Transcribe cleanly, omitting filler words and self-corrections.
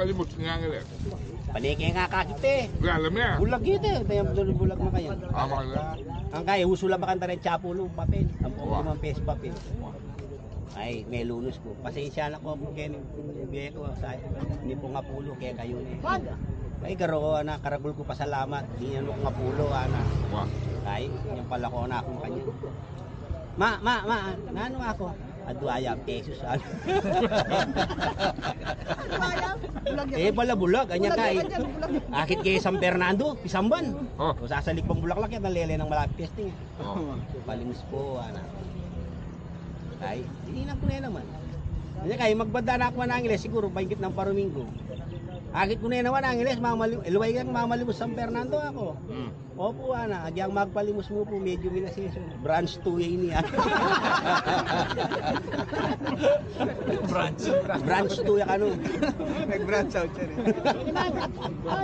palimos nga nga rin. Paniki nga kakite. Alam niya. Bulag gitu, tayo bulag na kayo. Ama na. Ang kaya, usula ba kanta rin Chapulo, papel. Ang pong 5 pesos papel. Ay, may lunos ko. Pasensya na ko po kayo bigay ko sa hindi po nga pulo kaya kayo na. Ay, karo na karagol ko pasalamat. Hindi ano nga pulo ana. Ay, yung pala ko na akong kanya. Nano ako? Aduaya pesos ano. Eh pala bulag, anya kay. Akit kay San Fernando, Pisamban. O sasalik pang bulaklak yan, nalele ng malapit testing. Palimos po ana. Ay, hindi na ko na naman. Kaya kaya magbanda na ako ng Angeles, siguro baigit ng Paromingo. Agit ko na naman ang Angeles, iluway kang mamalimos San Fernando ako. Opo, ana, agyang magpalimos mo po, medyo minasison. Branch 2 yun niya. Branch 2 yan ano. Nag-branch out siya rin.